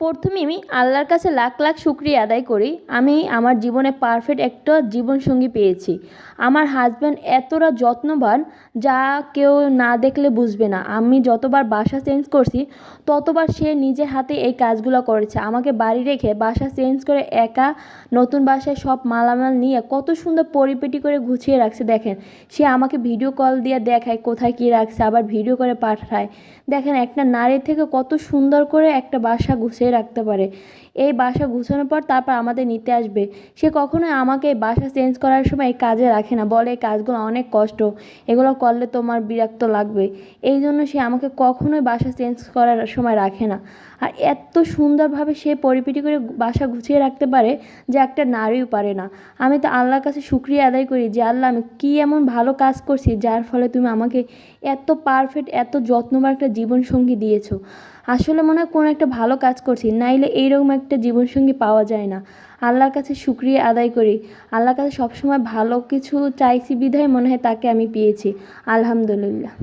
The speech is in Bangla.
প্রথমে আমি আল্লাহর কাছে লাখ লাখ শুকরিয়া আদায় করি আমি আমার জীবনে পারফেক্ট একটা জীবনসঙ্গী পেয়েছি। আমার হাজব্যান্ড এতটা যত্নবান যা কেউ না দেখলে বুঝবে না। আমি যতবার বাসা চেঞ্জ করছি ততবার সে নিজের হাতে এই কাজগুলো করেছে। আমাকে বাড়ি রেখে বাসা চেঞ্জ করে একা নতুন বাসায় সব মালামাল নিয়ে কত সুন্দর পরিপাটি করে গুছিয়ে রাখছে দেখেন। সে আমাকে ভিডিও কল দিয়ে দেখায় কোথায় কী রাখছে, আবার ভিডিও করে পাঠায়। দেখেন একটা নারীর থেকে কত সুন্দর করে একটা বাসা গুছিয়ে রাখতে পারে। এই বাসা গুছানোর পর তারপর আমাদের নিতে আসবে। সে কখনোই আমাকে এই বাসা চেঞ্জ করার সময় এই কাজে রাখে না, বলে এই কাজগুলো অনেক কষ্ট, এগুলো করলে তোমার বিরক্ত লাগবে। এই জন্য সে আমাকে কখনোই বাসা চেঞ্জ করার সময় রাখে না। আর এত সুন্দরভাবে সে পরিপাটি করে বাসা গুছিয়ে রাখতে পারে যে একটা নারীও পারে না। আমি তো আল্লাহর কাছে শুকরিয়া আদায় করি যে আল্লাহ আমি কী এমন ভালো কাজ করছি যার ফলে তুমি আমাকে এত পারফেক্ট এত যত্নবান একটা জীবনসঙ্গী দিয়েছো। আসলে মনে হয় কোনো একটা ভালো কাজ করছি, নাইলে এইরকম একটা জীবনসঙ্গী পাওয়া যায় না। আল্লাহর কাছে শুকরিয়া আদায় করি। আল্লাহর কাছে সবসময় ভালো কিছু চাইছি বিধায় মনে হয় তাকে আমি পেয়েছি। আলহামদুলিল্লাহ।